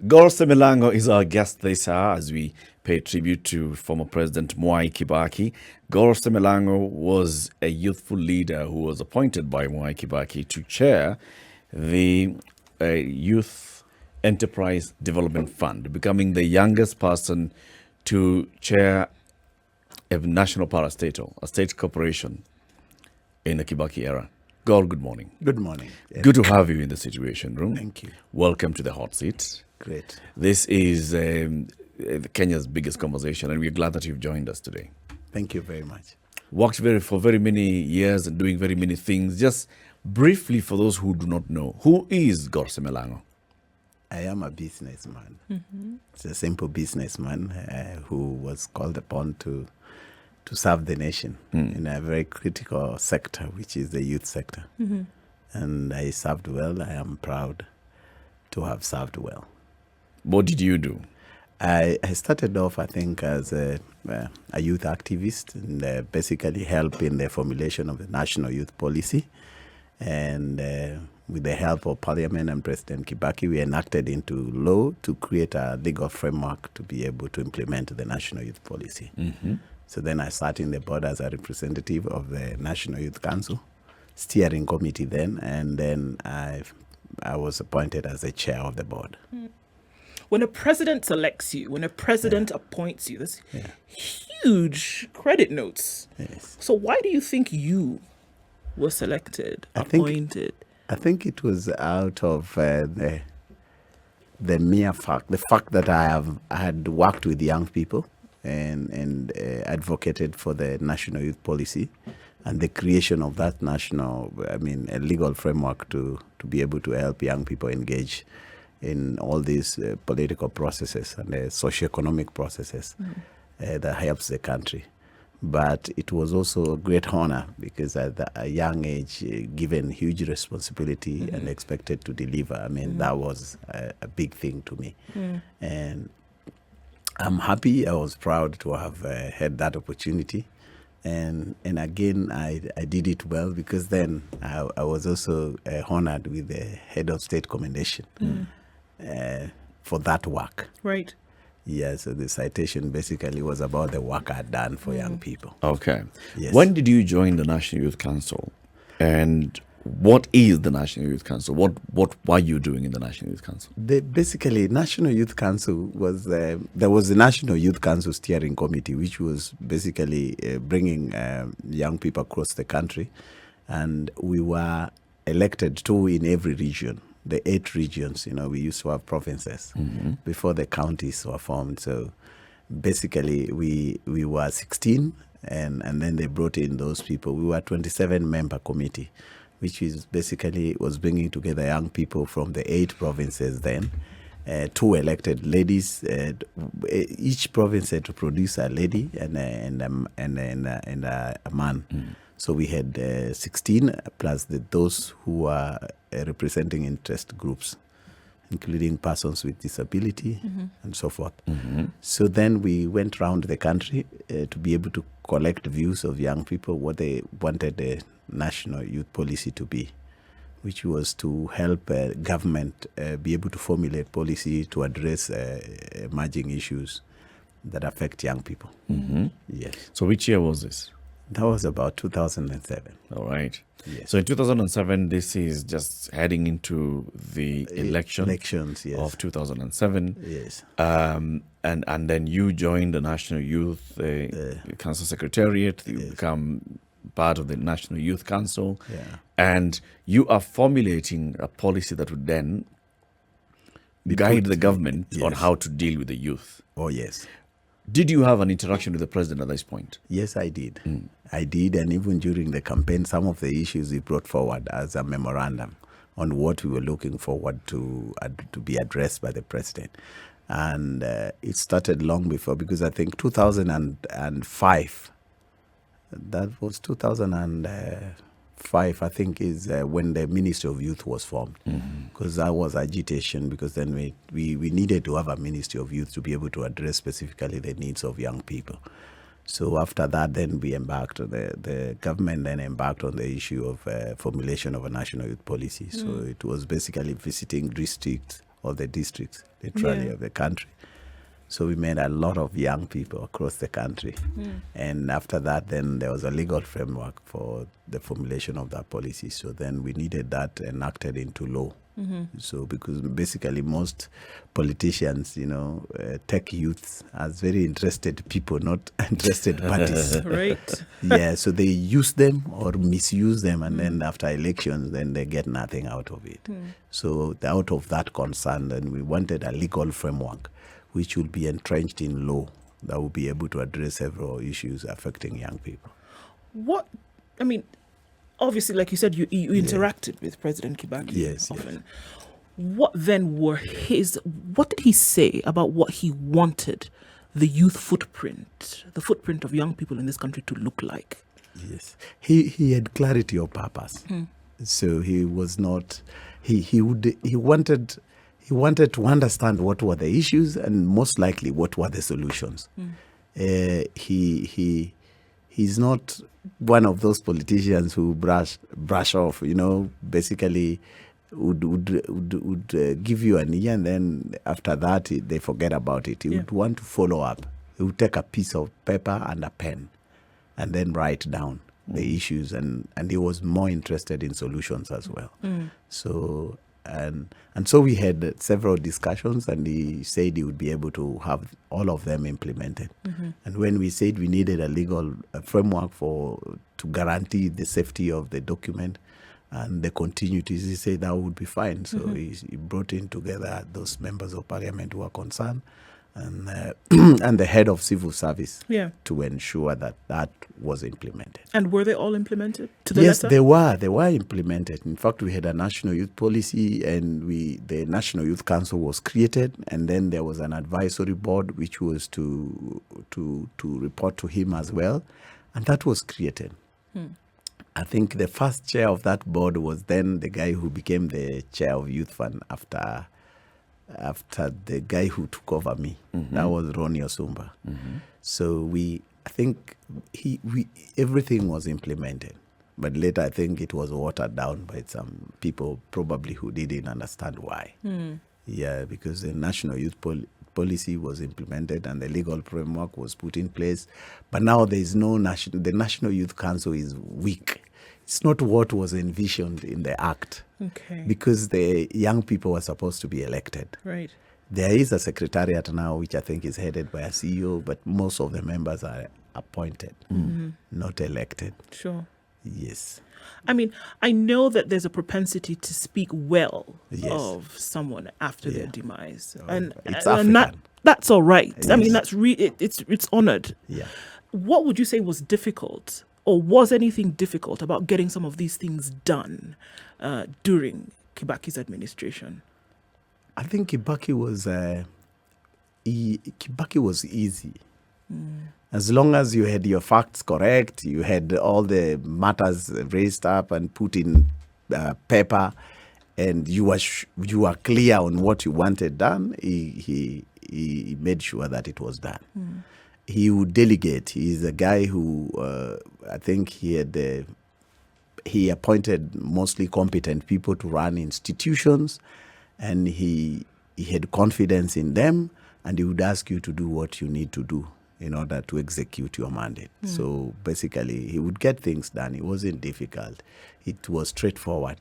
Semelang'o is our guest this hour as we pay tribute to former President Kibaki. Semelang'o was a youthful leader who was appointed by Kibaki to chair the Youth Enterprise Development Fund, becoming the youngest person to chair a national parastatal, a state corporation in the Kibaki era. Good morning. Good morning. Yeah. Good to have you in the Situation Room. Thank you. Welcome to the hot seat. Great. This is Kenya's biggest conversation, and we're glad that you've joined us today. Thank you very much. Worked for very many years and doing very many things. Just briefly, for those who do not know, who is Semelang'o? I am a businessman. It's a simple businessman who was called upon to serve the nation in a very critical sector, which is the youth sector. And I served well. I am proud to have served well. What did you do? I started off, I think, as a youth activist and basically help in the formulation of the national youth policy. And with the help of Parliament and President Kibaki, we enacted into law to create a legal framework to be able to implement the national youth policy. So then I sat in the board as a representative of the National Youth Council, steering committee then, and then I was appointed as the chair of the board. When a president selects you, when a president appoints you, there's huge credit notes. Yes. So why do you think you were selected, appointed? I think it was out of the mere fact, the fact that I had worked with young people and advocated for the national youth policy and the creation of that a legal framework to be able to help young people engage in all these political processes and the socioeconomic processes that helps the country. But it was also a great honor because at a young age, given huge responsibility and expected to deliver, that was a big thing to me. And I'm happy. I was proud to have had that opportunity. And again, I did it well because then I was also honored with the head of state commendation for that work. Right. Yeah, so the citation basically was about the work I'd done for young people. Okay. Yes. When did you join the National Youth Council? And what is the National Youth Council? What were you doing in the National Youth Council? Basically, National Youth Council was, there was the National Youth Council Steering Committee, which was basically bringing young people across the country. And we were elected in every region. The 8 regions, we used to have provinces before the counties were formed. So basically we were 16 and then they brought in those people. We were a 27-member committee, which is basically was bringing together young people from the 8 provinces then. 2 elected ladies. Each province had to produce a lady and a man. So we had 16 plus those who are representing interest groups, including persons with disability and so forth. So then we went around the country to be able to collect views of young people, what they wanted the national youth policy to be, which was to help government be able to formulate policy to address emerging issues that affect young people. Yes. So which year was this? That was about 2007. All right. Yes. So in 2007, this is just heading into the elections of 2007. Yes. And then you joined the National Youth Council Secretariat. You become part of the National Youth Council. Yeah. And you are formulating a policy that would then guide the government on how to deal with the youth. Oh, yes. Did you have an interaction with the president at this point? Yes, I did. I did, and even during the campaign, some of the issues we brought forward as a memorandum on what we were looking forward to be addressed by the president. And it started long before, because I think 2005, that was 2005, I think, is when the Ministry of Youth was formed. Because that was agitation, because then we needed to have a Ministry of Youth to be able to address specifically the needs of young people. So after that, then we embarked, the government then embarked on the issue of formulation of a national youth policy. So it was basically visiting districts of the districts, literally, of the country. So we met a lot of young people across the country. And after that, then there was a legal framework for the formulation of that policy. So then we needed that enacted into law. So because basically most politicians, take youths as very interested people, not interested parties. Right. Yeah, so they use them or misuse them, and then after elections, then they get nothing out of it. So out of that concern, then we wanted a legal framework which will be entrenched in law that will be able to address several issues affecting young people. Obviously, like you said, you interacted with President Kibaki Yes, often. What did he say about what he wanted the youth footprint, the footprint of young people in this country to look like? Yes. He had clarity of purpose. So he was not, he wanted to understand what were the issues and most likely what were the solutions. He's not one of those politicians who brush off, basically would give you an ear and then after that they forget about it. He would want to follow up. He would take a piece of paper and a pen and then write down the issues and he was more interested in solutions as well. So so we had several discussions and he said he would be able to have all of them implemented. And when we said we needed a legal framework to guarantee the safety of the document and the continuity, he said that would be fine. So he brought in together those members of parliament who are concerned and and the head of civil service to ensure that was implemented. And were they all implemented to the Yes, letter? they were implemented. In fact, we had a national youth policy and the National Youth Council was created, and then there was an advisory board which was to report to him as well, and that was created. I think the first chair of that board was then the guy who became the chair of Youth Fund after the guy who took over me. That was Ronnie Osumba. So I think everything was implemented. But later I think it was watered down by some people probably who didn't understand why. Yeah, because the National Youth Policy was implemented and the legal framework was put in place. But now there is the National Youth Council is weak. It's not what was envisioned in the act. Okay. Because the young people were supposed to be elected. Right. There is a secretariat now, which I think is headed by a CEO, but most of the members are appointed, not elected. Sure. Yes. I know that there's a propensity to speak well Yes. of someone after their demise, and it's and that's all right. Yes. That's it's honored. Yeah. What would you say was difficult, or was anything difficult about getting some of these things done during Kibaki's administration? I think Kibaki was easy. As long as you had your facts correct, you had all the matters raised up and put in paper, and you were clear on what you wanted done, he made sure that it was done. He would delegate. He's a guy who I think he appointed mostly competent people to run institutions, and he had confidence in them, and he would ask you to do what you need to do in order to execute your mandate. So basically, he would get things done. It wasn't difficult. It was straightforward.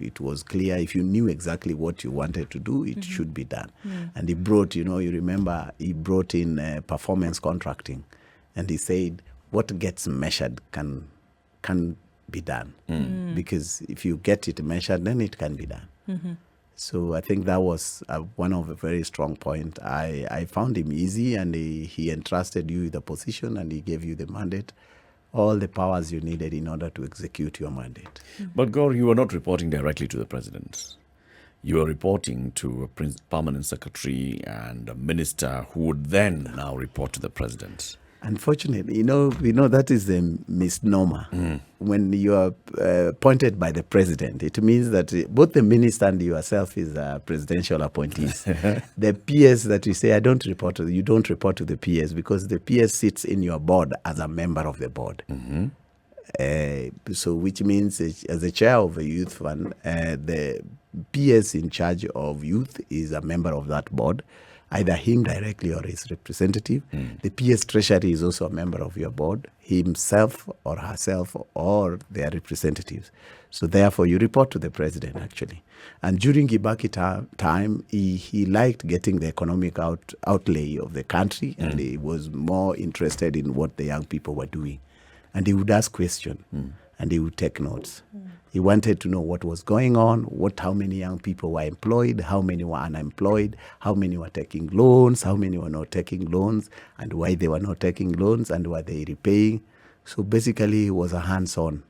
It was clear. If you knew exactly what you wanted to do, it should be done. And he brought, you remember, he brought in performance contracting. And he said, what gets measured can be done. Because if you get it measured, then it can be done. So I think that was one of the very strong points. I found him easy, and he entrusted you with the position, and he gave you the mandate, all the powers you needed in order to execute your mandate. But Gaur, you were not reporting directly to the president. You were reporting to a permanent secretary and a minister who would then now report to the president. Unfortunately, that is the misnomer. When you are appointed by the president, it means that both the minister and yourself is presidential appointees. The PS that you say, you don't report to the PS because the PS sits in your board as a member of the board. So which means as the chair of a youth fund, PS in charge of youth is a member of that board, either him directly or his representative. The PS treasury is also a member of your board, himself or herself or their representatives. So therefore, you report to the president, actually. And during Kibaki time, he liked getting the economic outlay of the country, and he was more interested in what the young people were doing. And he would ask questions, and he would take notes. He wanted to know what was going on, how many young people were employed, how many were unemployed, how many were taking loans, how many were not taking loans, and why they were not taking loans, and were they repaying. So basically, he was a hands-on.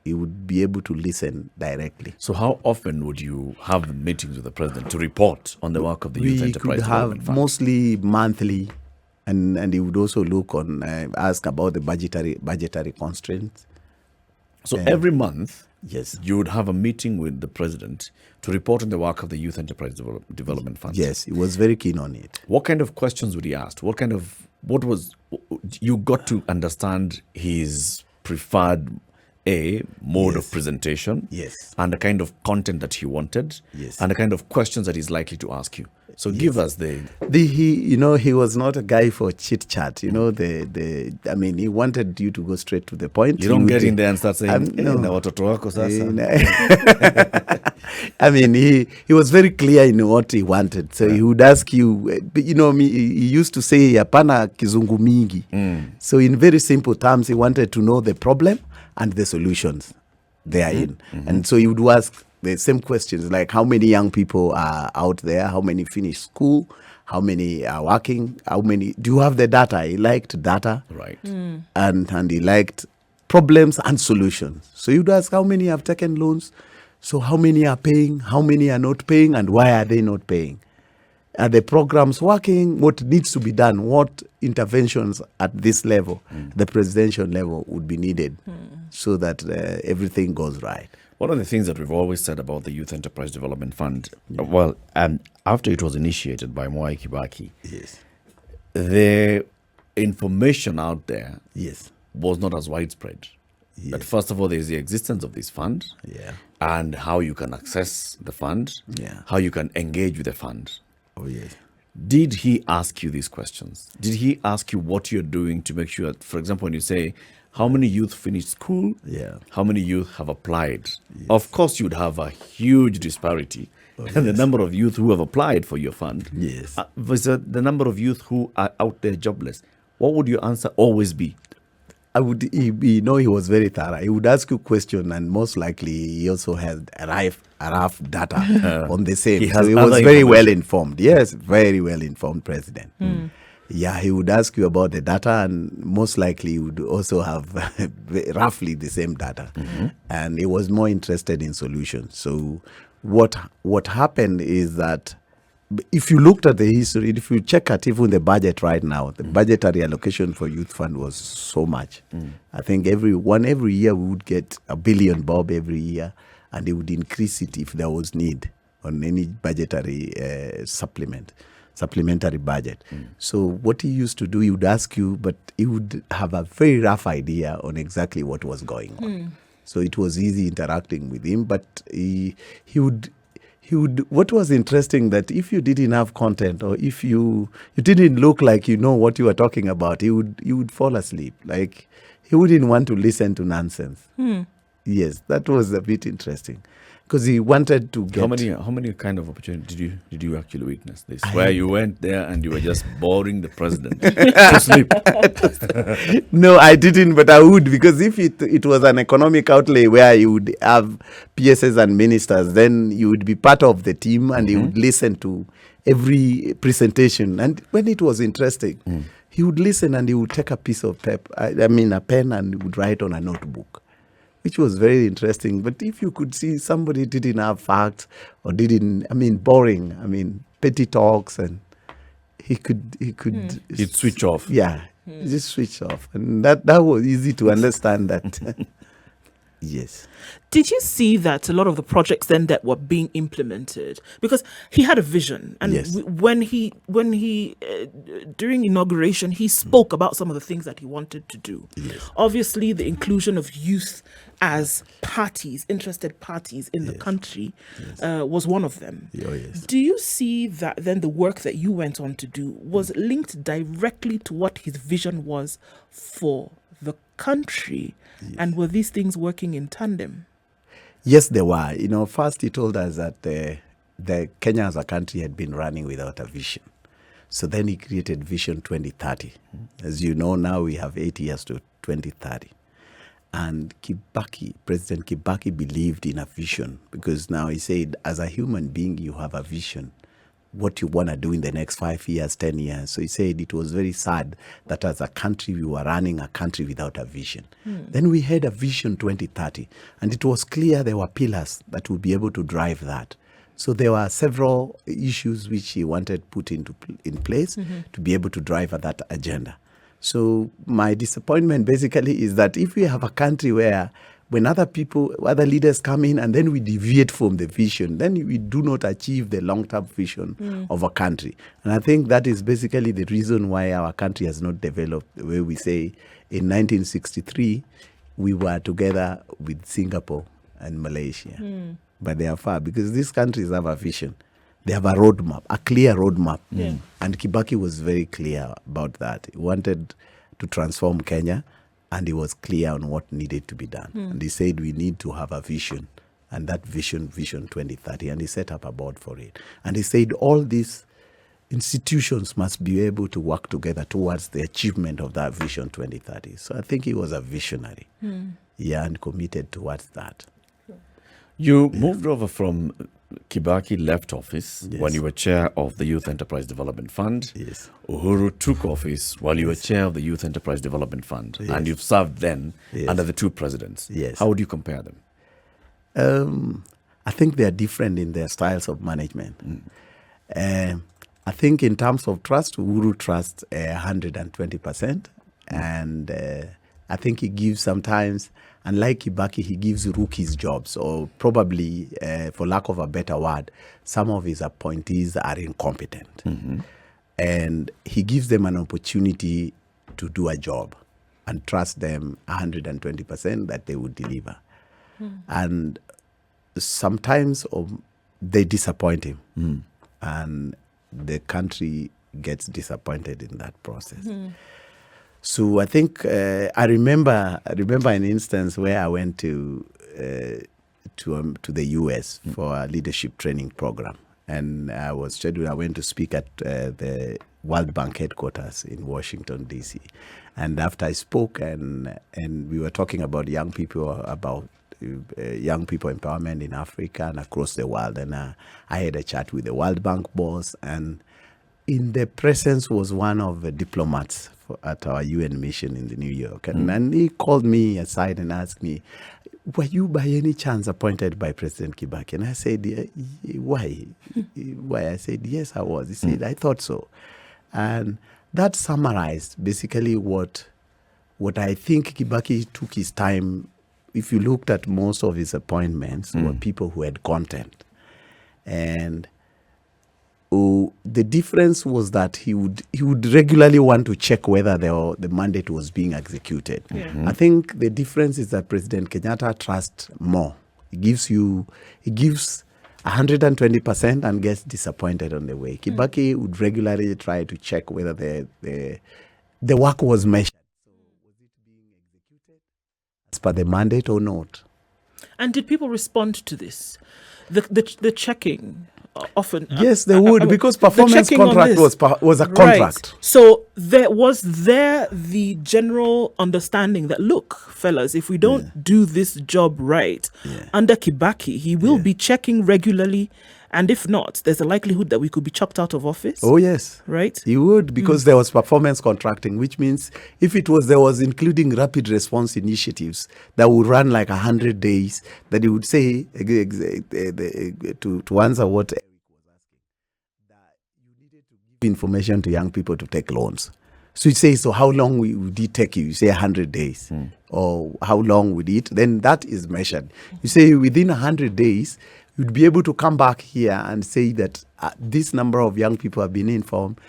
He would be able to listen directly. So how often would you have meetings with the president to report on the work of the Youth Enterprise Development Fund? Mostly monthly, and he would also look on, ask about the budgetary constraints. So every month, yes, you would have a meeting with the president to report on the work of the Youth Enterprise Development Fund. Yes, he was very keen on it. What kind of questions would he ask? You got to understand his preferred mode of presentation, yes, and the kind of content that he wanted, yes, and the kind of questions that he's likely to ask you. So give us he was not a guy for chit chat. He wanted you to go straight to the point. You don't get in there and start saying, no. watoto wako sasa. He was very clear in what he wanted. So he would ask you, he used to say, hapana kizungu mingi. So in very simple terms, he wanted to know the problem and the solutions therein. And so he would ask the same questions, like how many young people are out there, how many finish school, how many are working, how many, do you have the data? He liked data. Right. And he liked problems and solutions. So you'd ask how many have taken loans, so how many are paying, how many are not paying, and why are they not paying? Are the programs working? What needs to be done? What interventions at this level, the presidential level, would be needed so that everything goes right? One of the things that we've always said about the Youth Enterprise Development Fund, after it was initiated by Mwai Kibaki, yes, the information out there yes, was not as widespread. yes. But first of all, there's the existence of this fund, Yeah. and how you can access the fund, Yeah. how you can engage with the fund. Oh, yes. Did he ask you these questions? Did he ask you what you're doing to make sure, for example, when you say, how many youth finished school? Yeah. How many youth have applied? Of course, you'd have a huge disparity in the number of youth who have applied for your fund Yes. versus the number of youth who are out there jobless. What would your answer always be? He was very thorough. He would ask you a question, and most likely he also had a rough data on the same. He has so he was other very information. well informed. Yes, very well informed president. Yeah, he would ask you about the data, and most likely he would also have roughly the same data. And he was more interested in solutions. So what happened is that if you looked at the history, if you check at even the budget right now, the budgetary allocation for youth fund was so much. I think every year we would get $1 billion bob every year, and they would increase it if there was need on any budgetary supplementary budget. So what he used to do, he would ask you, but he would have a very rough idea on exactly what was going on. So it was easy interacting with him, but he would, what was interesting, that if you didn't have content, or if you didn't look like you know what you were talking about, you would fall asleep. Like, he wouldn't want to listen to nonsense. Yes, that was a bit interesting, because he wanted to get... How many kind of opportunities did you actually witness this? Where you went there and you were just boring the president to sleep? No, I didn't, but I would, because if it was an economic outlay where you would have PSs and ministers, then you would be part of the team, and you would listen to every presentation. And when it was interesting, he would listen, and he would take a piece of paper, a pen, and would write on a notebook, which was very interesting. But if you could see somebody didn't have facts, or boring, petty talks, and He'd switch off. Yeah, just switch off. And that was easy to understand that. Yes. Did you see that a lot of the projects then that were being implemented, because he had a vision, and Yes. when he during inauguration he spoke about some of the things that he wanted to do. Yes. Obviously, the inclusion of youth as parties, interested parties in the country, was one of them. Oh, yes. Do you see that then the work that you went on to do was linked directly to what his vision was for the country? And were these things working in tandem? Yes, they were. First he told us that the Kenya as a country had been running without a vision. So then he created Vision 2030. As you know, now we have 8 years to 2030. And President Kibaki believed in a vision, because now he said, as a human being, you have a vision, what you want to do in the next 5 years, 10 years. So he said it was very sad that as a country, we were running a country without a vision. Then we had a Vision 2030, and it was clear there were pillars that would be able to drive that. So there were several issues which he wanted put in place to be able to drive that agenda. So my disappointment basically is that if we have a country where when other leaders come in and then we deviate from the vision, then we do not achieve the long-term vision of a country. And I think that is basically the reason why our country has not developed the way we say in 1963, we were together with Singapore and Malaysia. But they are far, because these countries have a vision. They have a roadmap, a clear roadmap. And Kibaki was very clear about that. He wanted to transform Kenya, and he was clear on what needed to be done. And he said we need to have a vision, and that Vision 2030. And he set up a board for it. And he said all these institutions must be able to work together towards the achievement of that Vision 2030. So I think he was a visionary. And committed towards that. You moved over from Kibaki left office when you were chair of the Youth Enterprise Development Fund. Yes. Uhuru took office while you were chair of the Youth Enterprise Development Fund. And you've served then under the two presidents. Yes. How would you compare them? I think they are different in their styles of management. I think in terms of trust, Uhuru trusts 120%. And I think he gives sometimes, unlike Kibaki, he gives rookies jobs, or probably, for lack of a better word, some of his appointees are incompetent. And he gives them an opportunity to do a job and trust them 120% that they would deliver. And sometimes they disappoint him, and the country gets disappointed in that process. So I think I remember an instance where I went to the US for a leadership training program, and I was scheduled. I went to speak at the World Bank headquarters in Washington D.C. And after I spoke, and we were talking about young people empowerment in Africa and across the world, and I had a chat with the World Bank boss, and in the presence was one of the diplomats at our UN mission in the New York. And he called me aside and asked me, were you by any chance appointed by President Kibaki? And I said, why? Why? I said, yes, I was. He said, I thought so. And that summarized basically what I think Kibaki took his time. If you looked at most of his appointments, were people who had content. And the difference was that he would regularly want to check whether the mandate was being executed. I think the difference is that President Kenyatta trusts more. He gives 120% and gets disappointed on the way. Kibaki would regularly try to check whether the work was measured. So was it being executed as per the mandate or not? And did people respond to this? The checking often. Yes, they would, because performance contract was a contract. Right. So was there the general understanding that, look, fellas, if we don't do this job right, under Kibaki, he will be checking regularly. And if not, there's a likelihood that we could be chucked out of office. Oh, yes. Right? He would, because there was performance contracting, which means if there was including rapid response initiatives that would run like 100 days, that he would say, to answer what Eric was asking, that you needed to give information to young people to take loans. So you say, so how long would it take you? You say 100 days. Or how long would it? Then that is measured. You say within 100 days, you'd be able to come back here and say that this number of young people have been informed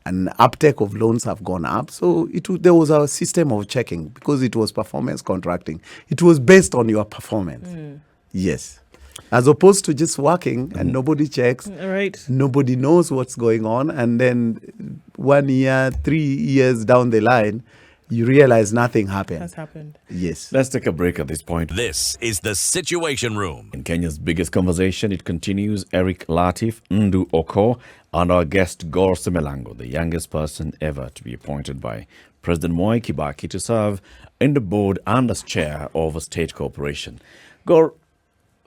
and uptake of loans have gone up. So there was a system of checking because it was performance contracting. It was based on your performance. Yes. As opposed to just working and nobody checks, Right. nobody knows what's going on. And then 1 year, 3 years down the line, you realize nothing happened. Has happened. Yes. Let's take a break at this point. This is the Situation Room. In Kenya's biggest conversation, it continues. Eric Latif, Ndu Oko, and our guest Gore Semelang'o, the youngest person ever to be appointed by President Mwai Kibaki to serve in the board and as chair of a state corporation. Gore,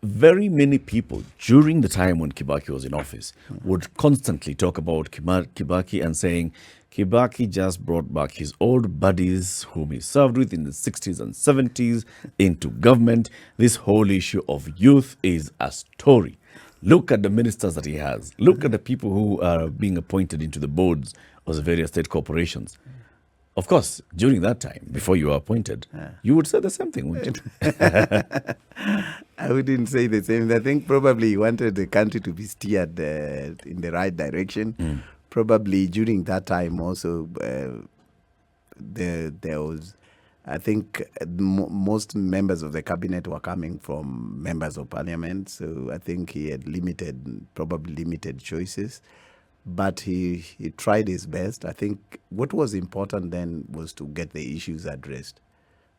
very many people during the time when Kibaki was in office would constantly talk about Kibaki and saying, Kibaki just brought back his old buddies whom he served with in the 60s and 70s into government. This whole issue of youth is a story. Look at the ministers that he has. Look at the people who are being appointed into the boards of the various state corporations. Of course, during that time, before you were appointed, you would say the same thing, wouldn't you? I wouldn't say the same. I think probably he wanted the country to be steered in the right direction. Probably during that time also, there was, I think most members of the cabinet were coming from members of parliament. So I think he had probably limited choices. But he tried his best. I think what was important then was to get the issues addressed,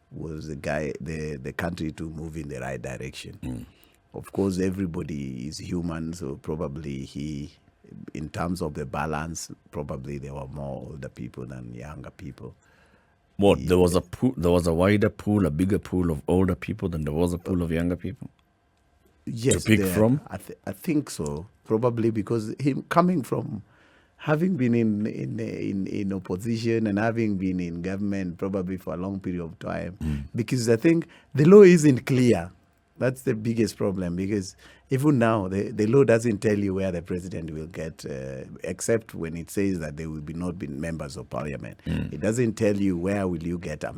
was the country to move in the right direction. Of course, everybody is human, so probably in terms of the balance, probably there were more older people than younger people. What, there was a wider pool, a bigger pool of older people than there was a pool of younger people? Yes, to pick from? I think so. Probably because him coming from having been in opposition and having been in government probably for a long period of time. Because I think the law isn't clear. That's the biggest problem, because even now the law doesn't tell you where the president will get, except when it says that they will not be members of parliament. It doesn't tell you where will you get a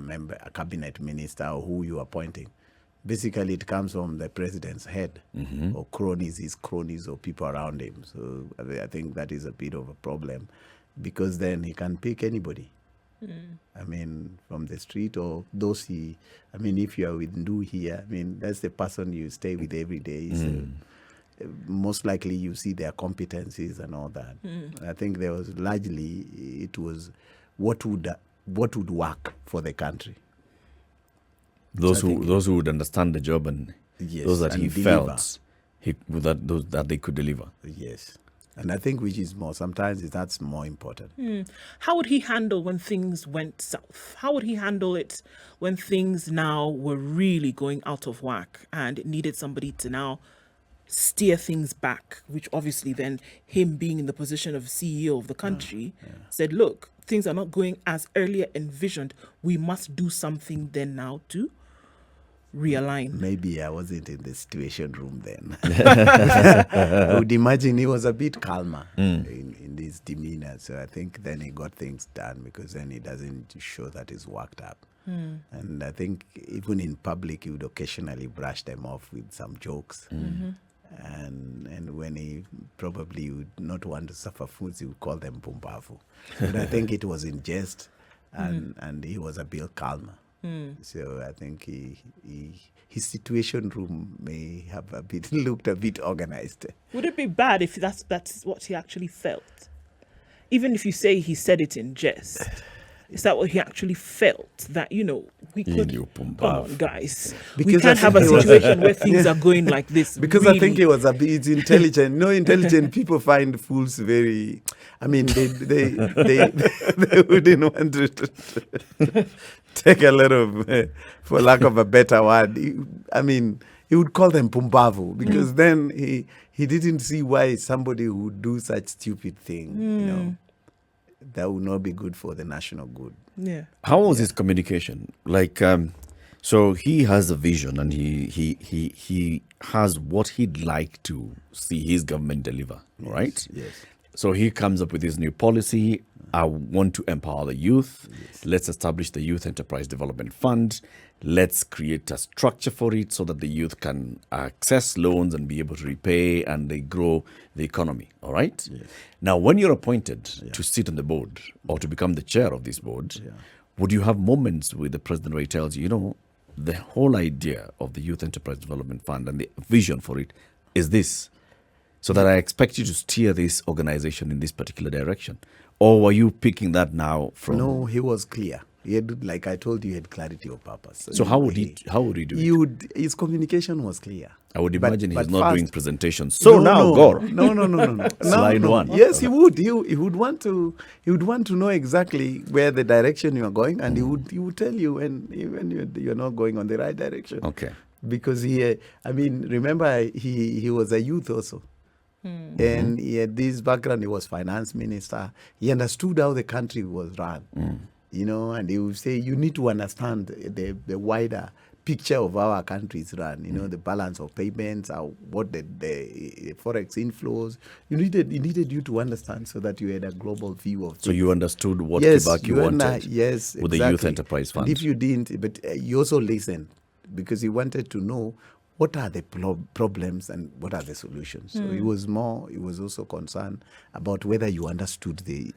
cabinet minister or who you are appointing. Basically, it comes from the president's head or his cronies or people around him. So I think that is a bit of a problem, because then he can pick anybody. I mean, from the street or those if you are with Ndu here, that's the person you stay with every day. So most likely you see their competencies and all that. I think there was largely, it was what would work for the country. Those who would understand the job and those that he deliver. felt that they could deliver. Yes. And I think sometimes that's more important. How would he handle when things went south? How would he handle it when things now were really going out of whack and it needed somebody to now steer things back, which obviously then him being in the position of CEO of the country said, look, things are not going as earlier envisioned. We must do something then now to realign. Maybe I wasn't in the situation room then. I would imagine he was a bit calmer in his demeanor. So I think then he got things done, because then he doesn't show that he's worked up. And I think even in public, he would occasionally brush them off with some jokes. And when he probably would not want to suffer foods, he would call them pumbavu. But I think it was in jest, and he was a bit calmer. So I think his situation room may have looked a bit organized. Would it be bad if that's what he actually felt? Even if you say he said it in jest, is that what he actually felt? That, we could, come on, guys. Because we can't have a situation where things are going like this. Because really. I think he was a bit intelligent. Intelligent people find fools very... they wouldn't want to take a lot of, for lack of a better word. He would call them pumbavu, because then he didn't see why somebody would do such stupid thing, that would not be good for the national good. Yeah. How was his communication? So he has a vision, and he has what he'd like to see his government deliver, right? Yes. So he comes up with his new policy. I want to empower the youth. Let's establish the Youth Enterprise Development Fund. Let's create a structure for it so that the youth can access loans and be able to repay and they grow the economy. All right? Now, when you're appointed to sit on the board or to become the chair of this board, would you have moments with the president where he tells you, the whole idea of the Youth Enterprise Development Fund and the vision for it is this, so that I expect you to steer this organization in this particular direction? Or were you picking that now from... No, he was clear. He had, like I told you, he had clarity of purpose. So how would he do it? His communication was clear. I would imagine he's but not first, doing presentations. So Gor. No. Slide one. Yes, he would. He would want to. He would want to know exactly where the direction you are going, and he would tell you when you're not going on the right direction. Okay. Because remember he was a youth also. And he had this background. He was finance minister. He understood how the country was run. And he would say, you need to understand the wider picture of how our country is run. The balance of payments, what the forex inflows. He needed you to understand so that you had a global view of things. So you understood what Kibaki wanted with exactly. the Youth Enterprise Fund. And if you didn't, but you also listened, because he wanted to know what are the problems and what are the solutions. So he was also concerned about whether you understood the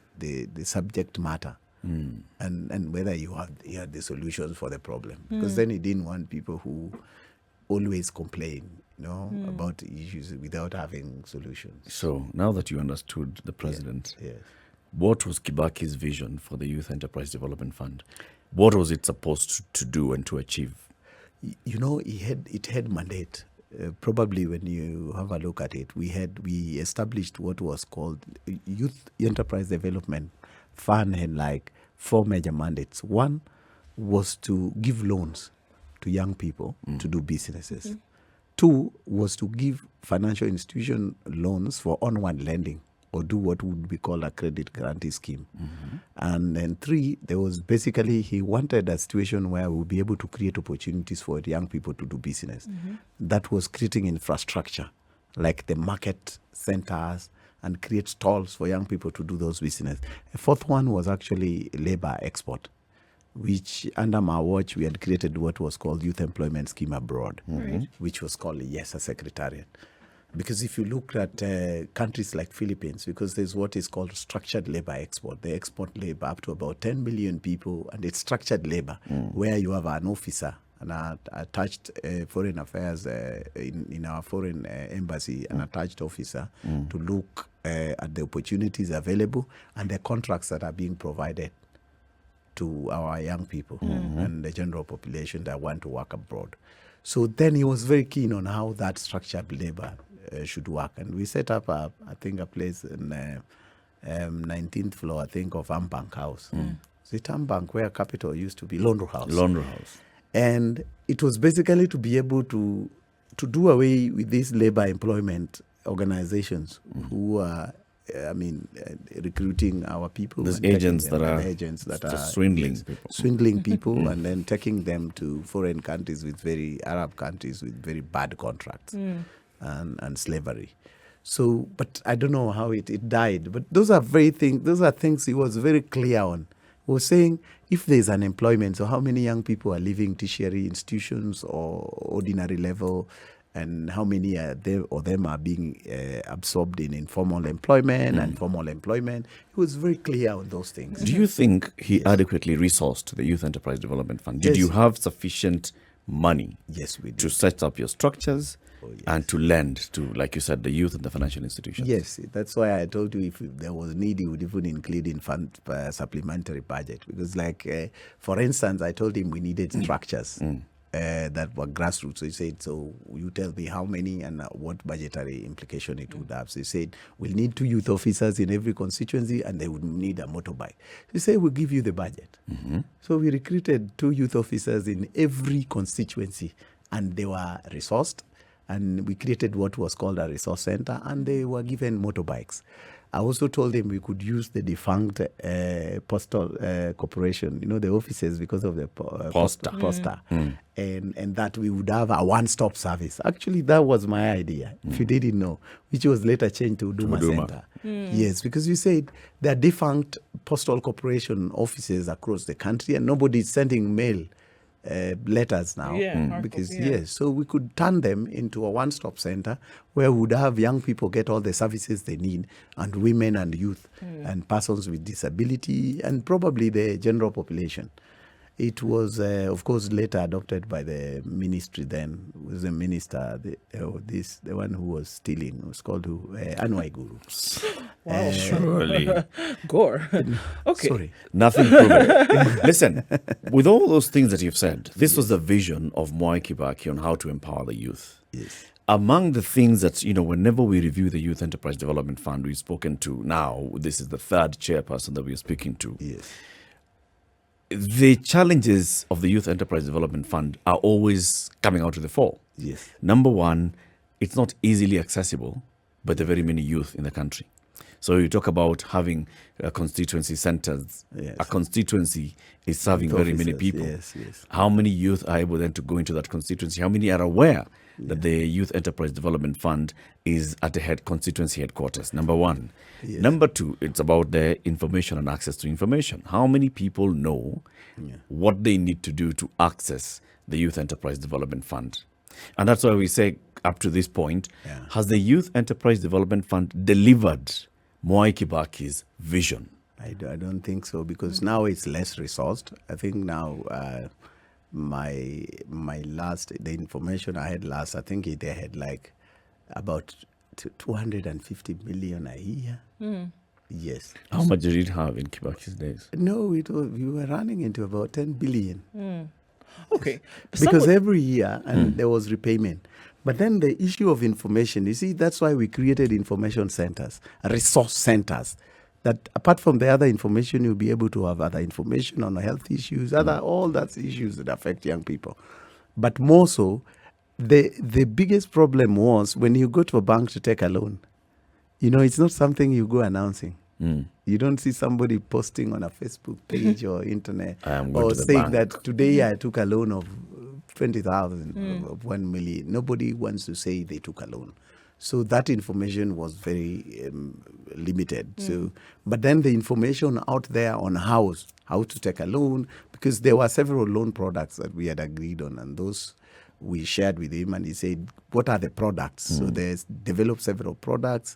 subject matter. And whether you had the solutions for the problem. Because then he didn't want people who always complain, about issues without having solutions. So now that you understood the president, what was Kibaki's vision for the Youth Enterprise Development Fund? What was it supposed to do and to achieve? It had mandate. Probably when you have a look at it, we established what was called Youth Enterprise Development Fund had like 4 major mandates. One was to give loans to young people to do businesses. 2 was to give financial institution loans for onward lending, or do what would be called a credit guarantee scheme. And then 3, there was basically, he wanted a situation where we'll be able to create opportunities for young people to do business. That was creating infrastructure, like the market centers, and create stalls for young people to do those business. A 4th one was actually labor export, which under my watch, we had created what was called Youth Employment Scheme Abroad, which was called a secretariat. Because if you look at countries like Philippines, because there's what is called structured labor export. They export labor up to about 10 million people, and it's structured labor, where you have an officer and attached foreign affairs in our foreign embassy, an attached officer to look at the opportunities available and the contracts that are being provided to our young people and the general population that want to work abroad. So then he was very keen on how that structured labor should work. And we set up, a place in 19th floor, of Ambank House. So it's Ambank, where Capital used to be, Laundry House. And it was basically to be able to do away with these labor employment organizations who are, recruiting our people. These agents that are swindling people and then taking them to foreign countries Arab countries with very bad contracts and slavery. So, but I don't know how it died. But those are things he was very clear on. He was saying, if there's unemployment, so how many young people are leaving tertiary institutions or ordinary level, and how many of them are being absorbed in informal employment and formal employment. He was very clear on those things. Do you think he adequately resourced the Youth Enterprise Development Fund? Did you have sufficient money to set up your structures and to lend to, like you said, the youth and the financial institutions? Yes, that's why I told you if there was need, he would even include in fund supplementary budget. Because for instance, I told him we needed structures. That were grassroots. So he said, so you tell me how many and what budgetary implication it would have. So he said, we'll need 2 youth officers in every constituency and they would need a motorbike. So he said, we'll give you the budget. So we recruited 2 youth officers in every constituency and they were resourced, and we created what was called a resource center, and they were given motorbikes. I also told him we could use the defunct postal corporation, the offices because of the posta. And that we would have a one-stop service. Actually, that was my idea, if you didn't know, which was later changed to Huduma Center. Yes, because you said there are defunct postal corporation offices across the country and nobody's sending mail letters now. Because yes, so we could turn them into a one-stop center where we would have young people get all the services they need, and women and youth and persons with disability and probably the general population. It was, of course, later adopted by the ministry then. It was the minister, the one who was stealing, was called Anwai Guru. Wow. Surely. Gore. Okay. Sorry. Nothing proven. Listen, with all those things that you've said, this was the vision of Mwai Kibaki on how to empower the youth. Yes. Among the things that, whenever we review the Youth Enterprise Development Fund, we've spoken to now, this is the third chairperson that we're speaking to. Yes. The challenges of the Youth Enterprise Development Fund are always coming out to the fore. Yes. Number one, it's not easily accessible by the very many youth in the country. So you talk about having constituency centers. Yes. A constituency is serving very many people. Yes, yes. How many youth are able then to go into that constituency? How many are aware that the Youth Enterprise Development Fund is at the constituency headquarters? Number one. Yes. Number two, it's about the information and access to information. How many people know what they need to do to access the Youth Enterprise Development Fund? And that's why we say, up to this point, has the Youth Enterprise Development Fund delivered Mwai Kibaki's vision? I don't think so, because now it's less resourced. I think now my last, the information I had last, I think they had like about 250 million a year. Yes. How much did it have in Kibaki's days? No, we were running into about 10 billion. Okay. Because every year, and there was repayment. But then the issue of information, you see, that's why we created information centers, resource centers, that apart from the other information, you'll be able to have other information on health issues, all that issues that affect young people. But more so, the biggest problem was when you go to a bank to take a loan, it's not something you go announcing. You don't see somebody posting on a Facebook page or internet or saying that today I took a loan of 20,000 of 1 million. Nobody wants to say they took a loan. So that information was very limited. So, but then the information out there on how to take a loan, because there were several loan products that we had agreed on, and those we shared with him, and he said, what are the products? So there's developed several products,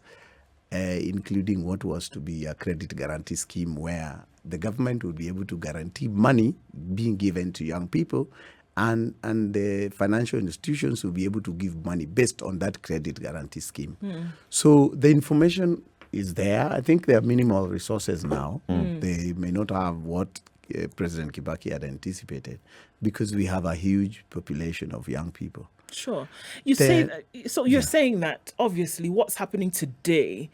including what was to be a credit guarantee scheme where the government would be able to guarantee money being given to young people, and the financial institutions will be able to give money based on that credit guarantee scheme. So the information is there. I think there are minimal resources now. They may not have what President Kibaki had anticipated, because we have a huge population of young people. Sure. You say that, so you're saying that obviously what's happening today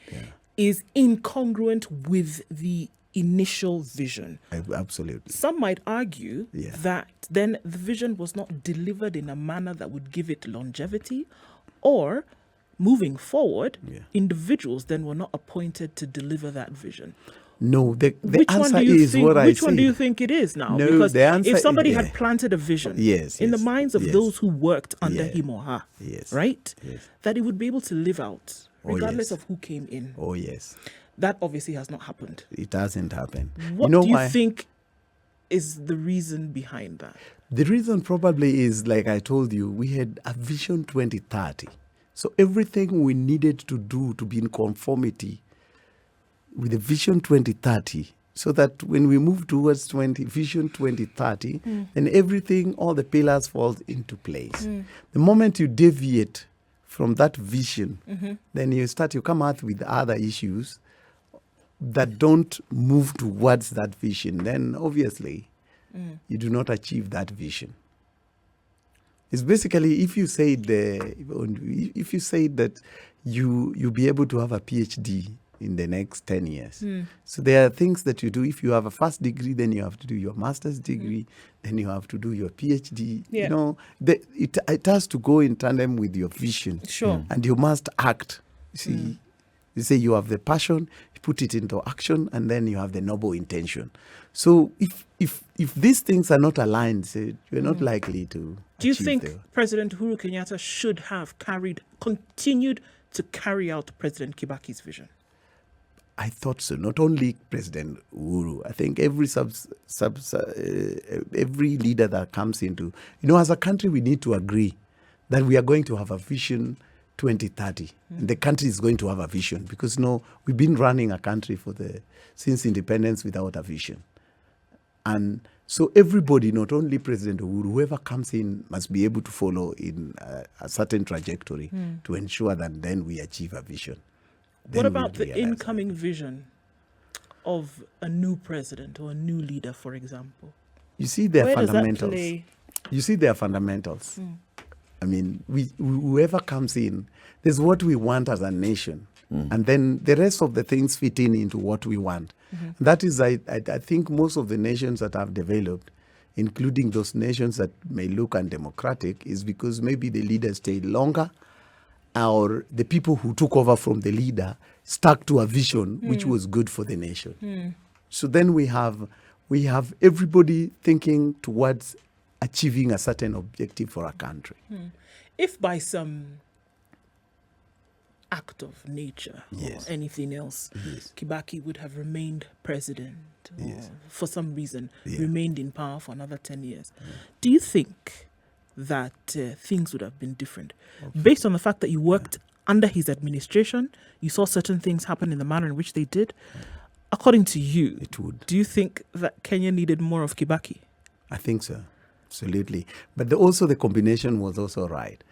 is incongruent with the initial vision. Absolutely. Some might argue that then the vision was not delivered in a manner that would give it longevity, or moving forward, individuals then were not appointed to deliver that vision. No, the which answer one do you is think, what I Which one say. do you think it is now? No, because the answer if somebody is- had planted a vision Yes, in the yes, minds of yes. those who worked under him or her, right, Yes. that it would be able to live out regardless yes. of who came in. Oh, yes. That obviously has not happened. It hasn't happened. What you know do you why? think is the reason behind that? The reason probably is, like I told you, we had a vision 2030. So everything we needed to do to be in conformity with the vision 2030, so that when we move towards vision 2030, then everything, all the pillars falls into place. The moment you deviate from that vision, then you come out with other issues that don't move towards that vision. Then obviously you do not achieve that vision. It's basically, if you say that you be able to have a PhD in the next 10 years. So there are things that you do. If you have a first degree, then you have to do your master's degree, then you have to do your PhD. Yeah. You know, it has to go in tandem with your vision. Sure. And you must act. See, you say you have the passion, put it into action, and then you have the noble intention. So if these things are not aligned, you're not likely to. Do you achieve think President Uhuru Kenyatta should have continued to carry out President Kibaki's vision? I thought so. Not only President Uhuru. I think every every leader that comes into, as a country, we need to agree that we are going to have a vision 2030. And the country is going to have a vision because we've been running a country since independence without a vision. And so everybody, not only President Uhuru, whoever comes in must be able to follow in a certain trajectory to ensure that then we achieve a vision. What about the incoming vision of a new president or a new leader, for example? You see their Where fundamentals. Does that play? You see their fundamentals. I mean, whoever comes in, there's what we want as a nation. And then the rest of the things fit into what we want. That is, I think most of the nations that have developed, including those nations that may look undemocratic, is because maybe the leaders stayed longer, or the people who took over from the leader stuck to a vision which was good for the nation. So then we have everybody thinking towards achieving a certain objective for a country. If by some act of nature or anything else, Kibaki would have remained president or for some reason remained in power for another 10 years, do you think that things would have been different? Based on the fact that you worked under his administration, you saw certain things happen in the manner in which they did. According to you, it would. Do you think that Kenya needed more of Kibaki? I think so, absolutely. But also the combination was also right.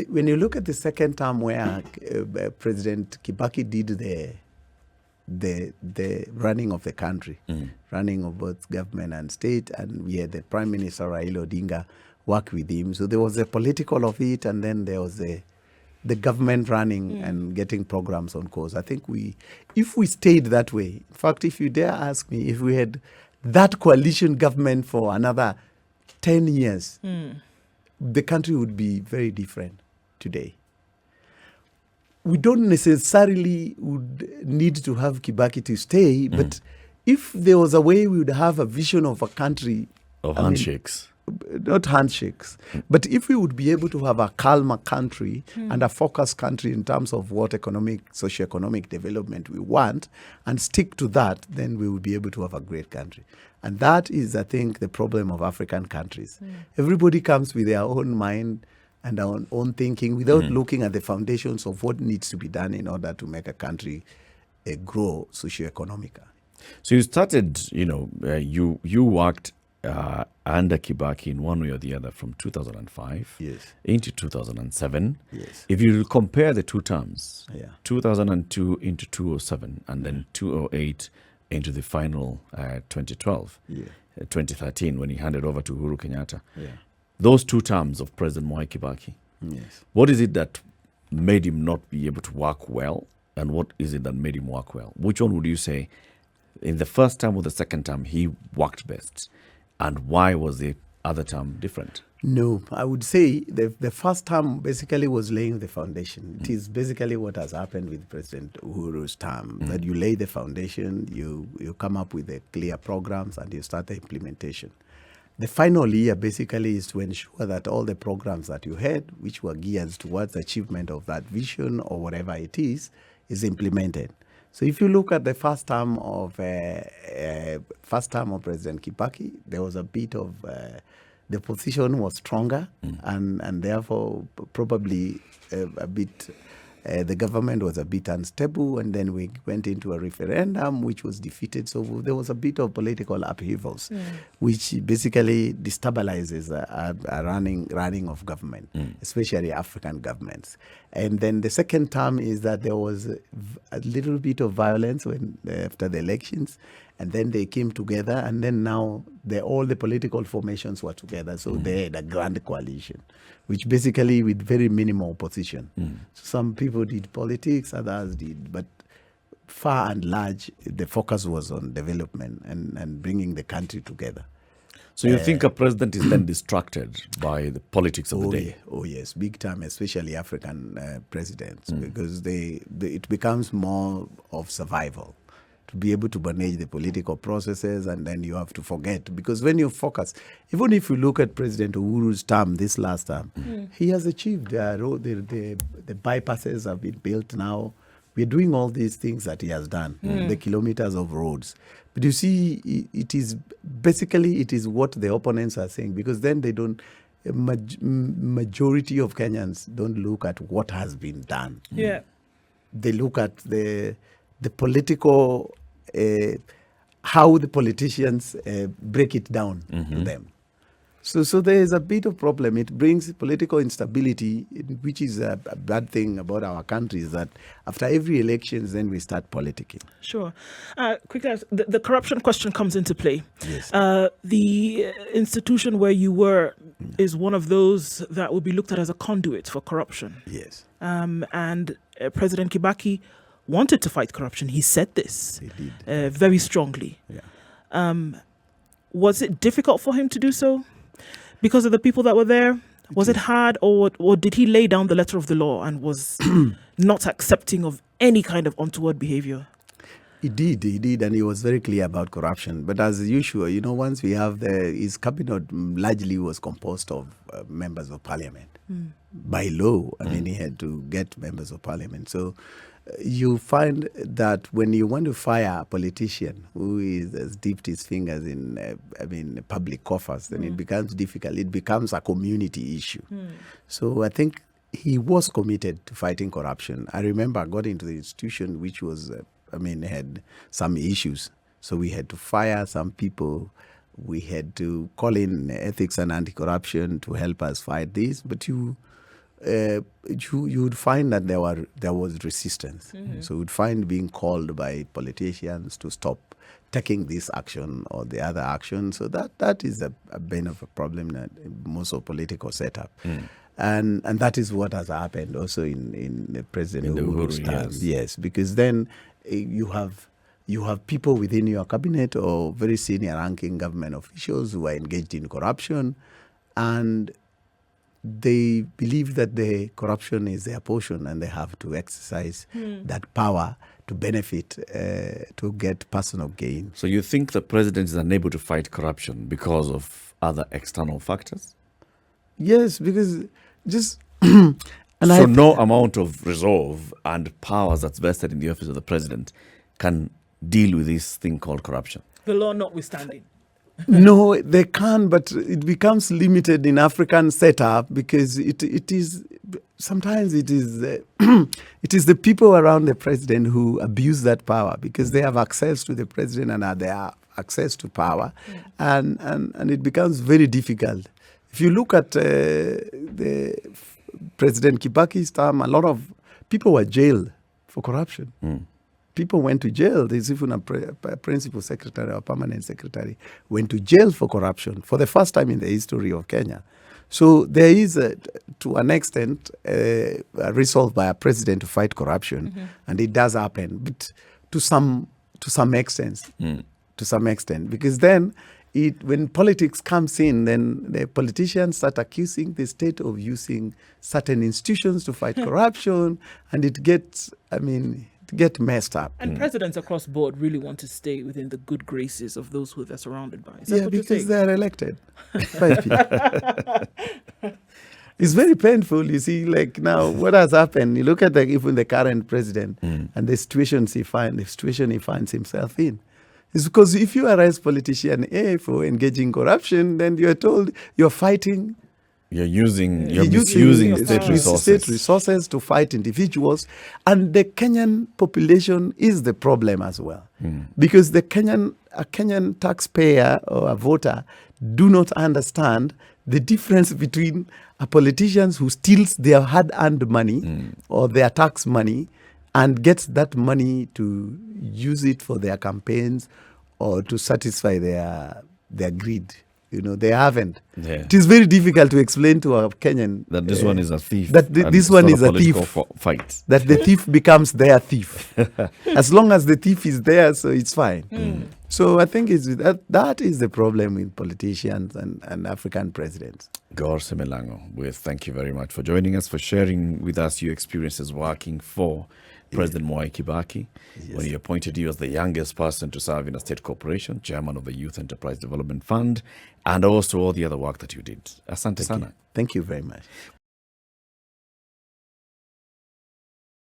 When you look at the second term where President Kibaki did the running of the country, running of both government and state, and we had the Prime Minister Raila Odinga work with him. So there was a political of it, and then there was the government running and getting programs on course. I think if we stayed that way, in fact, if you dare ask me, if we had that coalition government for another 10 years, the country would be very different today. We don't necessarily would need to have Kibaki to stay, but if there was a way we would have a vision of a country. Of handshakes. Not handshakes, but if we would be able to have a calmer country and a focused country in terms of what socioeconomic development we want and stick to that, then we would be able to have a great country. And that is, I think, the problem of African countries. Everybody comes with their own mind and their own thinking without looking at the foundations of what needs to be done in order to make a country grow socioeconomically. So you started, you worked under Kibaki in one way or the other from 2005 into 2007. Yes. If you compare the two terms, 2002 into 2007 and then 2008 into the final 2012, 2013 when he handed over to Uhuru Kenyatta. Those two terms of President Mwai Kibaki, what is it that made him not be able to work well, and what is it that made him work well? Which one would you say in the first term or the second term he worked best? And why was the other term different? No, I would say the first term basically was laying the foundation. It is basically what has happened with President Uhuru's term, that you lay the foundation, you come up with the clear programs, and you start the implementation. The final year basically is to ensure that all the programs that you had, which were geared towards the achievement of that vision or whatever it is implemented. So if you look at the first term of President Kibaki, there was a bit of the position was stronger, and therefore probably a bit the government was a bit unstable, and then we went into a referendum which was defeated. So there was a bit of political upheavals, which basically destabilizes a running of government, especially African governments. And then the second term is that there was a little bit of violence after the elections, and then they came together, and then now all the political formations were together. So they had a grand coalition, which basically with very minimal opposition. So some people did politics, others did, but far and large, the focus was on development and bringing the country together. So you think a president is then distracted by the politics of the day? Oh yes, big time, especially African presidents, because it becomes more of survival. to be able to manage the political processes, and then you have to forget. Because when you focus, even if you look at President Uhuru's term, this last term, he has achieved the bypasses have been built now. We're doing all these things that he has done, the kilometers of roads. But you see, it is what the opponents are saying, because then they don't, majority of Kenyans don't look at what has been done. Yeah. They look at the political, how the politicians break it down to them. So there is a bit of problem. It brings political instability, which is a bad thing about our country, is that after every elections, then we start politicking. Sure. Quickly, the corruption question comes into play. Yes. The institution where you were is one of those that will be looked at as a conduit for corruption. Yes. And President Kibaki wanted to fight corruption. He said this He did. very strongly. Yeah. Was it difficult for him to do so because of the people that were there? Was it hard, or did he lay down the letter of the law and was not accepting of any kind of untoward behavior? He did, and he was very clear about corruption. But as usual, once we have his cabinet largely was composed of members of parliament. By law, I mean, he had to get members of parliament. So you find that when you want to fire a politician who has dipped his fingers in, public coffers, then it becomes difficult. It becomes a community issue. So I think he was committed to fighting corruption. I remember I got into the institution which was, had some issues. So we had to fire some people. We had to call in ethics and anti-corruption to help us fight this. But you would find that there was resistance. So you would find being called by politicians to stop taking this action or the other action. So that is a bit of a problem that most of political setup. And that is what has happened also in the President Uhuru's term. Yes, because then you have people within your cabinet or very senior ranking government officials who are engaged in corruption, and they believe that the corruption is their portion and they have to exercise that power to benefit, to get personal gain. So you think the president is unable to fight corruption because of other external factors? Yes, because just... no amount of resolve and powers that's vested in the office of the president can deal with this thing called corruption? The law notwithstanding. No, they can, but it becomes limited in African setup because it is sometimes it is the people around the president who abuse that power because they have access to the president and they have access to power, and it becomes very difficult. If you look at the President Kibaki's term, a lot of people were jailed for corruption. People went to jail. There's even a principal secretary or permanent secretary went to jail for corruption for the first time in the history of Kenya. So there is, to an extent, a resolve by a president to fight corruption, and it does happen, but to some extent, because then when politics comes in, then the politicians start accusing the state of using certain institutions to fight corruption, and it gets messed up. And presidents across board really want to stay within the good graces of those who they're surrounded by. Is that what because they're elected by people. It's very painful. You see, like now, what has happened? You look at even the current president and the situation he finds himself in. It's because if you arrest politician A for engaging in corruption, then you're told you're fighting. You're misusing state resources to fight individuals. And the Kenyan population is the problem as well. Because a Kenyan taxpayer or a voter do not understand the difference between a politician who steals their hard-earned money or their tax money and gets that money to use it for their campaigns or to satisfy their greed. They haven't. Yeah. It is very difficult to explain to a Kenyan that this one is a thief. That this one is a thief. Fight. That the thief becomes their thief. As long as the thief is there, so it's fine. So I think that is the problem with politicians and African presidents. Gor Semelang'o, we thank you very much for joining us, for sharing with us your experiences working for President Mwai Kibaki. When he appointed you as the youngest person to serve in a state corporation, chairman of the Youth Enterprise Development Fund, and also all the other work that you did. Asante sana. Thank you very much.